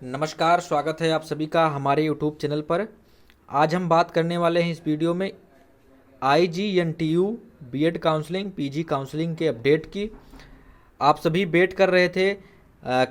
नमस्कार, स्वागत है आप सभी का हमारे YouTube चैनल पर। आज हम बात करने वाले हैं इस वीडियो में IGNTU BEd counselling PG counselling के अपडेट की। आप सभी वेट कर रहे थे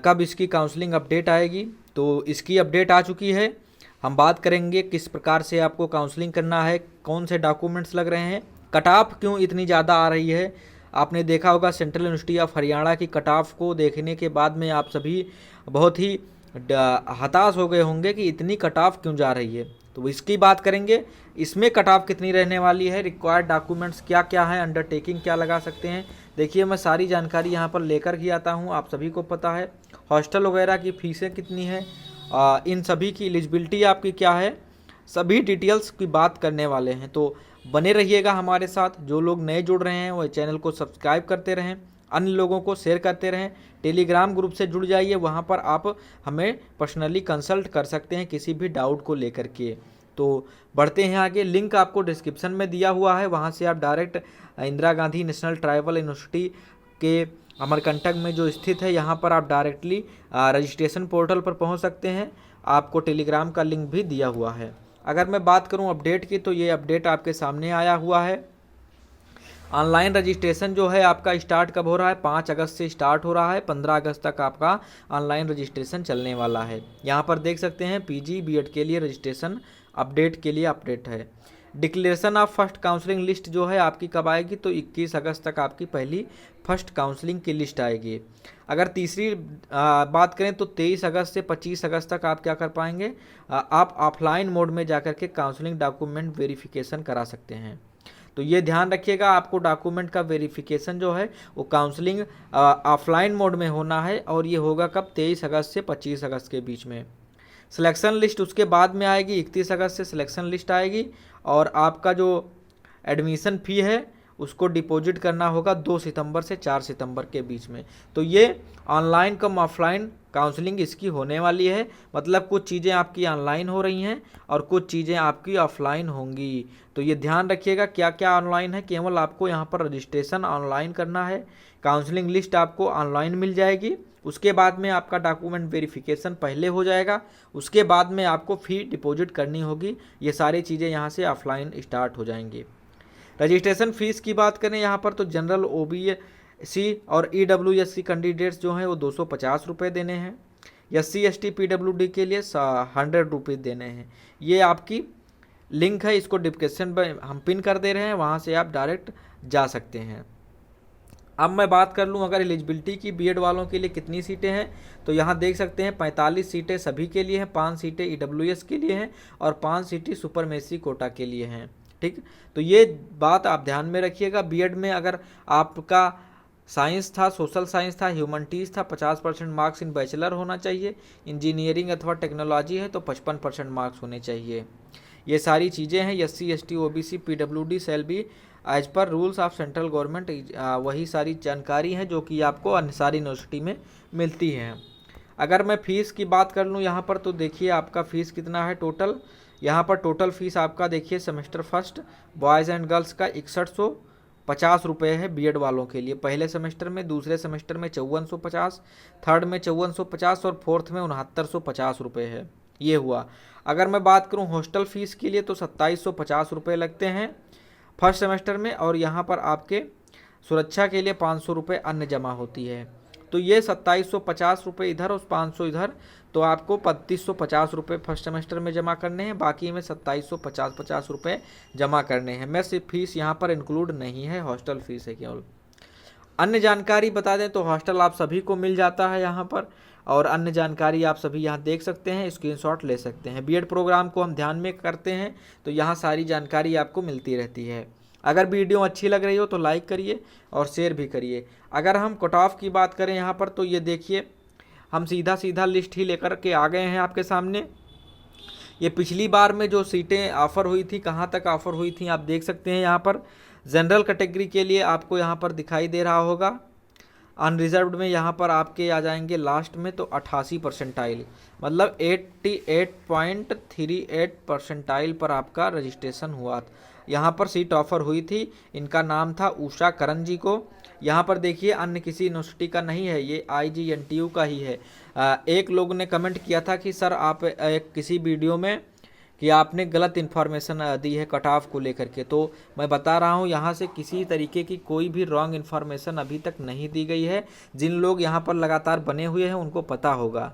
कब इसकी काउंसलिंग अपडेट आएगी, तो इसकी अपडेट आ चुकी है। हम बात करेंगे किस प्रकार से आपको काउंसलिंग करना है, कौन से डॉक्यूमेंट्स लग रहे हैं, कट ऑफ क्यों इतनी ज़्यादा आ रही है। आपने देखा होगा सेंट्रल यूनिवर्सिटी ऑफ हरियाणा की कट ऑफ को देखने के बाद में आप सभी बहुत ही हताश हो गए होंगे कि इतनी कट ऑफ क्यों जा रही है। तो इसकी बात करेंगे, इसमें कट ऑफ कितनी रहने वाली है, रिक्वायर्ड डॉक्यूमेंट्स क्या क्या हैं, अंडरटेकिंग क्या लगा सकते हैं। देखिए, मैं सारी जानकारी यहाँ पर लेकर ही आता हूँ। आप सभी को पता है हॉस्टल वगैरह की फ़ीसें कितनी है, इन सभी की एलिजिबिलिटी आपकी क्या है, सभी डिटेल्स की बात करने वाले हैं। तो बने रहिएगा हमारे साथ। जो लोग नए जुड़ रहे हैं वो चैनल को सब्सक्राइब करते रहें, अन्य लोगों को शेयर करते रहें। टेलीग्राम ग्रुप से जुड़ जाइए, वहाँ पर आप हमें पर्सनली कंसल्ट कर सकते हैं किसी भी डाउट को लेकर के। तो बढ़ते हैं आगे। लिंक आपको डिस्क्रिप्शन में दिया हुआ है, वहाँ से आप direct Indira Gandhi national tribal university के अमरकंटक में जो स्थित है, यहाँ पर आप डायरेक्टली रजिस्ट्रेशन पोर्टल पर पहुँच सकते हैं। आपको टेलीग्राम का लिंक भी दिया हुआ है। अगर मैं बात करूं अपडेट की, तो ये अपडेट आपके सामने आया हुआ है। ऑनलाइन रजिस्ट्रेशन जो है आपका स्टार्ट कब हो रहा है, 5 अगस्त से स्टार्ट हो रहा है। 15 अगस्त तक आपका ऑनलाइन रजिस्ट्रेशन चलने वाला है। यहाँ पर देख सकते हैं पीजी बीएड के लिए रजिस्ट्रेशन अपडेट के लिए अपडेट है। Declaration of first counselling list जो है आपकी कब आएगी, तो 21 अगस्त तक आपकी पहली फर्स्ट काउंसलिंग की लिस्ट आएगी। अगर तीसरी बात करें तो 23 अगस्त से 25 अगस्त तक आप क्या कर पाएंगे, आप ऑफलाइन मोड में जाकर के काउंसलिंग डॉक्यूमेंट वेरिफिकेशन करा सकते हैं। तो ये ध्यान रखिएगा, आपको डॉक्यूमेंट का वेरिफिकेशन जो है वो काउंसलिंग ऑफलाइन मोड में होना है, और ये होगा कब, 23 अगस्त से 25 अगस्त के बीच में। सिलेक्शन लिस्ट उसके बाद में आएगी, 31 अगस्त से सिलेक्शन लिस्ट आएगी, और आपका जो एडमिशन फ़ी है उसको डिपॉजिट करना होगा 2 सितंबर से 4 सितंबर के बीच में। तो ये ऑनलाइन कम ऑफलाइन काउंसलिंग इसकी होने वाली है। मतलब कुछ चीज़ें आपकी ऑनलाइन हो रही हैं और कुछ चीज़ें आपकी ऑफलाइन होंगी। तो ये ध्यान रखिएगा क्या क्या ऑनलाइन है। केवल आपको यहाँ पर रजिस्ट्रेशन ऑनलाइन करना है, काउंसलिंग लिस्ट आपको ऑनलाइन मिल जाएगी। उसके बाद में आपका डॉक्यूमेंट वेरिफिकेशन पहले हो जाएगा, उसके बाद में आपको फ़ी डिपॉजिट करनी होगी। ये सारी चीज़ें यहाँ से ऑफलाइन स्टार्ट हो जाएंगी। रजिस्ट्रेशन फ़ीस की बात करें यहाँ पर, तो जनरल OBC और EWSC कैंडिडेट्स जो हैं वो 250 रुपये देने हैं। SC ST PWD के लिए 100 रुपये देने हैं। ये आपकी लिंक है, इसको डिस्क्रिप्शन में हम पिन कर दे रहे हैं, वहाँ से आप डायरेक्ट जा सकते हैं। अब मैं बात कर लूँ अगर एलिजिबिलिटी की बीएड वालों के लिए कितनी सीटें हैं, तो यहाँ देख सकते हैं 45 सीटें सभी के लिए हैं, 5 सीटें EWS के लिए हैं और 5 सीटें सुपरमेसी कोटा के लिए हैं। ठीक, तो ये बात आप ध्यान में रखिएगा। बीएड में अगर आपका साइंस था, सोशल साइंस था, ह्यूमैनिटीज़ था, 50% मार्क्स इन बैचलर होना चाहिए। इंजीनियरिंग अथवा टेक्नोलॉजी है तो 55% मार्क्स होने चाहिए। ये सारी चीज़ें हैं। SC ST OBC PWD shall be as per rules of central government, वही सारी जानकारी है जो कि आपको सारी यूनिवर्सिटी में मिलती हैं। अगर मैं फ़ीस की बात कर लूँ यहाँ पर, तो देखिए आपका फ़ीस कितना है टोटल। यहाँ पर टोटल फ़ीस आपका देखिए semester first boys and girls का 6150 रुपये है बीएड वालों के लिए पहले सेमेस्टर में, दूसरे सेमेस्टर में 5450, थर्ड में 5450 और फोर्थ में 6950 रुपये है। ये हुआ। अगर मैं बात करूँ हॉस्टल फ़ीस के लिए, तो 2750 रुपये लगते हैं फर्स्ट सेमेस्टर में, और यहाँ पर आपके सुरक्षा के लिए 500 रुपये अन्य जमा होती है। तो ये 2750 रुपये इधर और 500 इधर, तो आपको 3550 रुपये फर्स्ट सेमेस्टर में जमा करने हैं, बाकी में 2750 रुपये जमा करने हैं। मैं सिर्फ फीस यहाँ पर इंक्लूड नहीं है, हॉस्टल फीस है केवल। अन्य जानकारी बता दें तो हॉस्टल आप सभी को मिल जाता है यहाँ पर, और अन्य जानकारी आप सभी यहाँ देख सकते हैं, स्क्रीनशॉट ले सकते हैं। बीएड प्रोग्राम को हम ध्यान में करते हैं तो यहाँ सारी जानकारी आपको मिलती रहती है। अगर वीडियो अच्छी लग रही हो तो लाइक करिए और शेयर भी करिए। अगर हम कट ऑफ की बात करें यहाँ पर, तो ये देखिए हम सीधा लिस्ट ही लेकर के आ गए हैं आपके सामने। ये पिछली बार में जो सीटें ऑफ़र हुई थी, कहाँ तक ऑफ़र हुई थी आप देख सकते हैं। यहाँ पर जनरल कैटेगरी के लिए आपको यहाँ पर दिखाई दे रहा होगा, अनरिजर्व्ड में यहाँ पर आपके आ जाएंगे लास्ट में तो 88 परसेंटाइल, मतलब 88.38 परसेंटाइल पर आपका रजिस्ट्रेशन हुआ। यहाँ पर सीट ऑफ़र हुई थी। इनका नाम था उषा करण जी को। यहाँ पर देखिए अन्य किसी यूनिवर्सिटी का नहीं है, ये IGNTU का ही है। एक लोग ने कमेंट किया था कि सर आप किसी वीडियो में कि आपने गलत इन्फॉर्मेशन दी है कट ऑफ को लेकर के, तो मैं बता रहा हूँ यहाँ से किसी तरीके की कोई भी रॉन्ग इन्फॉर्मेशन अभी तक नहीं दी गई है। जिन लोग यहाँ पर लगातार बने हुए हैं उनको पता होगा।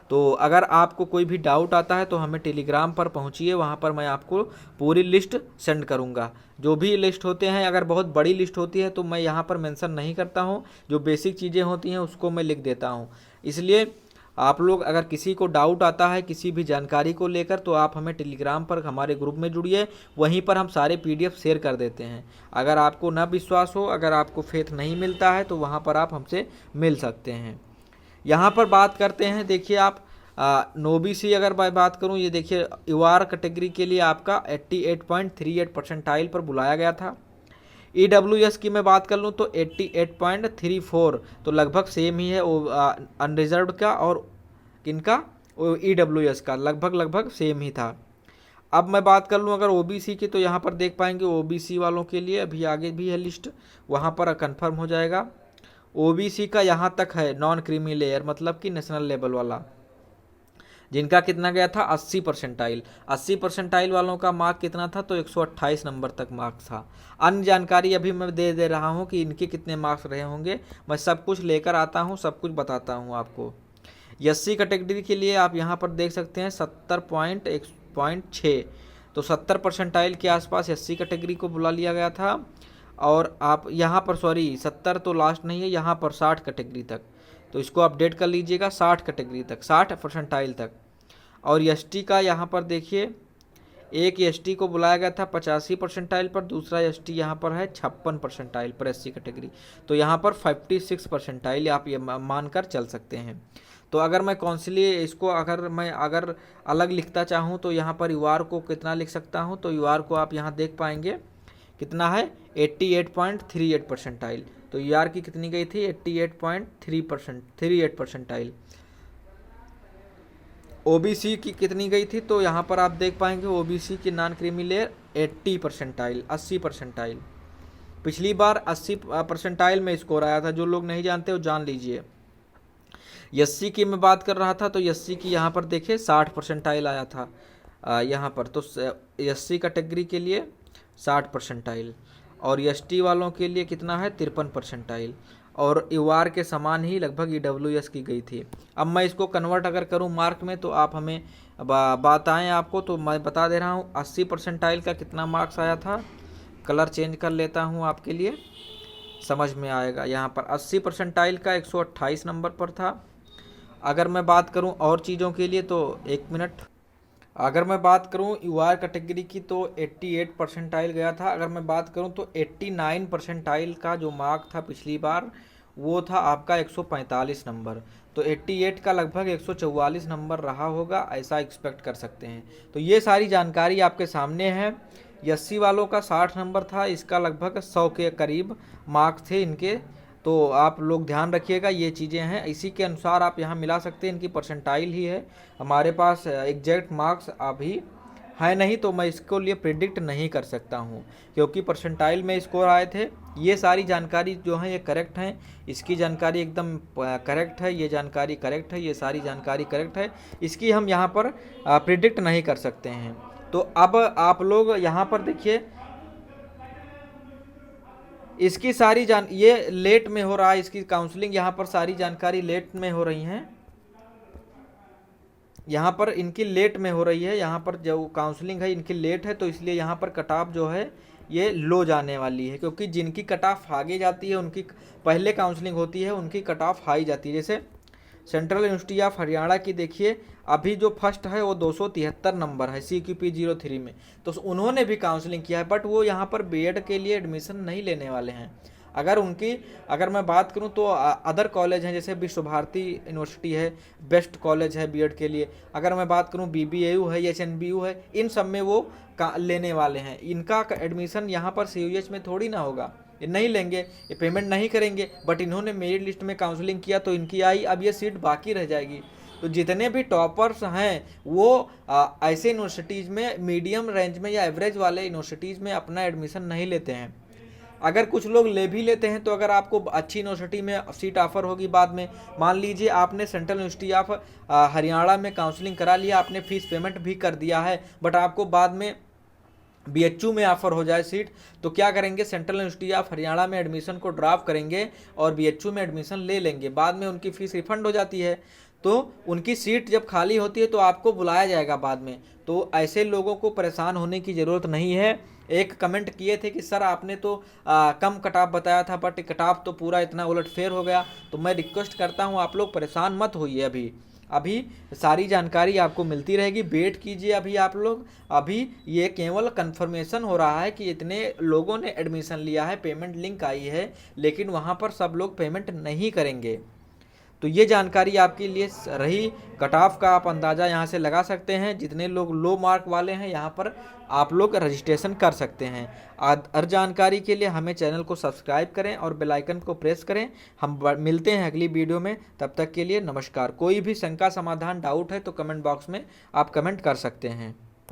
तो अगर आपको कोई भी डाउट आता है तो हमें टेलीग्राम पर पहुंचिए, वहां पर मैं आपको पूरी लिस्ट सेंड करूंगा। जो भी लिस्ट होते हैं, अगर बहुत बड़ी लिस्ट होती है तो मैं यहां पर मेंशन नहीं करता हूं, जो बेसिक चीज़ें होती हैं उसको मैं लिख देता हूं। इसलिए आप लोग अगर किसी को डाउट आता है किसी भी जानकारी को लेकर तो आप हमें टेलीग्राम पर हमारे ग्रुप में जुड़िए, वहीं पर हम सारे PDF शेयर कर देते हैं। अगर आपको न विश्वास हो, अगर आपको फेथ नहीं मिलता है तो वहाँ पर आप हमसे मिल सकते हैं। यहाँ पर बात करते हैं, देखिए आप OBC अगर मैं बात करूँ, ये देखिए UR कैटेगरी के लिए आपका 88.38 परसेंटाइल पर बुलाया गया था। EWS की मैं बात कर लूँ तो 88.34, तो लगभग सेम ही है अनरिजर्व्ड का और किनका EWS का लगभग सेम ही था। अब मैं बात कर लूँ अगर OBC की, तो यहाँ पर देख पाएंगे OBC वालों के लिए अभी आगे भी है लिस्ट, वहाँ पर कंफर्म हो जाएगा। OBC का यहाँ तक है नॉन क्रीमी लेयर, मतलब कि नेशनल लेवल वाला, जिनका कितना गया था 80 परसेंटाइल। 80 परसेंटाइल वालों का मार्क कितना था, तो 128 नंबर तक मार्क था। अन्य जानकारी अभी मैं दे रहा हूँ कि इनके कितने मार्क्स रहे होंगे, मैं सब कुछ लेकर आता हूँ, सब कुछ बताता हूँ आपको। SC कैटेगरी के लिए आप यहाँ पर देख सकते हैं 70.6, तो 70 परसेंटाइल के आसपास SC कैटेगरी को बुला लिया गया था। और आप यहाँ पर 70 तो लास्ट नहीं है, यहाँ पर 60 कैटेगरी तक, तो इसको अपडेट कर लीजिएगा 60 कैटेगरी तक, 60 परसेंटाइल तक। और ST का यहाँ पर देखिए, एक ST को बुलाया गया था 85 परसेंटाइल पर, दूसरा ST यहाँ पर है 56 परसेंटाइल पर SC कैटेगरी, तो यहाँ पर 56 परसेंटाइल आप ये मानकर चल सकते हैं। तो अगर मैं काउंसिलिंग इसको अगर अलग लिखता चाहूँ तो यहाँ पर UR को कितना लिख सकता हूँ, तो UR को आप यहाँ देख पाएंगे कितना है 88.38 परसेंटाइल, तो UR की कितनी गई थी 88.38 परसेंटाइल। OBC की कितनी गई थी, तो यहाँ पर आप देख पाएंगे OBC की non creamy layer 80 percentile, 80 percentile. पिछली बार 80 परसेंटाइल में स्कोर आया था, जो लोग नहीं जानते वो जान लीजिए। SC की मैं बात कर रहा था, तो SC की यहाँ पर देखिए 60 परसेंटाइल आया था यहाँ पर, तो SC कैटेगरी के लिए 60 परसेंटाइल, और ST वालों के लिए कितना है 53 परसेंटाइल, और UR के समान ही लगभग EWS की गई थी। अब मैं इसको कन्वर्ट अगर करूं मार्क में तो आप हमें बताएं आपको, तो मैं बता दे रहा हूं 80 परसेंटाइल का कितना मार्क्स आया था। कलर चेंज कर लेता हूं आपके लिए, समझ में आएगा। यहाँ पर 80 परसेंटाइल का 128 नंबर पर था। अगर मैं बात करूं और चीज़ों के लिए तो एक मिनट, अगर मैं बात करूं UR कैटेगरी की तो 88 परसेंटाइल गया था। अगर मैं बात करूं तो 89 परसेंटाइल का जो मार्क था पिछली बार वो था आपका 145 नंबर, तो 88 का लगभग 144 नंबर रहा होगा, ऐसा एक्सपेक्ट कर सकते हैं। तो ये सारी जानकारी आपके सामने है। SC वालों का 60 नंबर था, इसका लगभग 100 के करीब मार्क्स थे इनके, तो आप लोग ध्यान रखिएगा, ये चीज़ें हैं। इसी के अनुसार आप यहाँ मिला सकते हैं, इनकी परसेंटाइल ही है। हमारे पास एग्जैक्ट मार्क्स अभी है नहीं, तो मैं इसको लिए प्रिडिक्ट नहीं कर सकता हूँ, क्योंकि परसेंटाइल में स्कोर आए थे। ये सारी जानकारी जो है ये करेक्ट हैं, इसकी जानकारी एकदम करेक्ट है, ये जानकारी करेक्ट है, ये सारी जानकारी करेक्ट है, इसकी हम यहाँ पर प्रिडिक्ट नहीं कर सकते हैं। तो अब आप लोग यहाँ पर देखिए, इसकी सारी ये लेट में हो रहा है, इसकी काउंसलिंग यहाँ पर सारी जानकारी लेट में हो रही हैं, यहाँ पर इनकी लेट में हो रही है। यहाँ पर जो काउंसलिंग है इनकी लेट है, तो इसलिए यहाँ पर कट ऑफ जो है ये लो जाने वाली है, क्योंकि जिनकी कट ऑफ आगे जाती है उनकी पहले काउंसलिंग होती है, उनकी कट ऑफ हाई जाती है। जैसे सेंट्रल यूनिवर्सिटी ऑफ हरियाणा की देखिए, अभी जो फर्स्ट है वो 273 नंबर है CQP 03 में, तो उन्होंने भी काउंसलिंग किया है, बट वो यहाँ पर BEd के लिए एडमिशन नहीं लेने वाले हैं। अगर मैं बात करूं तो अदर कॉलेज हैं, जैसे विश्व भारती यूनिवर्सिटी है, बेस्ट कॉलेज है BEd के लिए। अगर मैं बात करूं BBAU है, HNBU है, इन सब में वो लेने वाले हैं। इनका एडमिशन यहाँ पर CUH में थोड़ी ना होगा, ये नहीं लेंगे, ये पेमेंट नहीं करेंगे, बट इन्होंने मेरिट लिस्ट में काउंसलिंग किया तो इनकी आई, अब ये सीट बाकी रह जाएगी। तो जितने भी टॉपर्स हैं वो ऐसे यूनिवर्सिटीज़ में मीडियम रेंज में या एवरेज वाले यूनिवर्सिटीज़ में अपना एडमिशन नहीं लेते हैं। अगर कुछ लोग ले भी लेते हैं तो अगर आपको अच्छी यूनिवर्सिटी में सीट ऑफर होगी बाद में, मान लीजिए आपने सेंट्रल यूनिवर्सिटी ऑफ हरियाणा में काउंसलिंग करा लिया, आपने फीस पेमेंट भी कर दिया है, बट आपको बाद में बीएचयू में ऑफर हो जाए सीट, तो क्या करेंगे, सेंट्रल यूनिवर्सिटी ऑफ हरियाणा में एडमिशन को ड्रॉप करेंगे और बीएचयू में एडमिशन ले लेंगे, बाद में उनकी फ़ीस रिफंड हो जाती है। तो उनकी सीट जब खाली होती है तो आपको बुलाया जाएगा बाद में। तो ऐसे लोगों को परेशान होने की ज़रूरत नहीं है। एक कमेंट किए थे कि सर आपने तो कम कट ऑफ बताया था, बट कट ऑफ तो पूरा इतना उलटफेर हो गया। तो मैं रिक्वेस्ट करता हूँ आप लोग परेशान मत होइए, अभी सारी जानकारी आपको मिलती रहेगी, वेट कीजिए अभी आप लोग। अभी ये केवल कंफर्मेशन हो रहा है कि इतने लोगों ने एडमिशन लिया है, पेमेंट लिंक आई है, लेकिन वहाँ पर सब लोग पेमेंट नहीं करेंगे। तो ये जानकारी आपके लिए रही। कट ऑफ का आप अंदाज़ा यहाँ से लगा सकते हैं, जितने लोग लो मार्क वाले हैं यहाँ पर आप लोग रजिस्ट्रेशन कर सकते हैं। और जानकारी के लिए हमें चैनल को सब्सक्राइब करें और बेल आइकन को प्रेस करें। हम मिलते हैं अगली वीडियो में, तब तक के लिए नमस्कार। कोई भी शंका समाधान डाउट है तो कमेंट बॉक्स में आप कमेंट कर सकते हैं।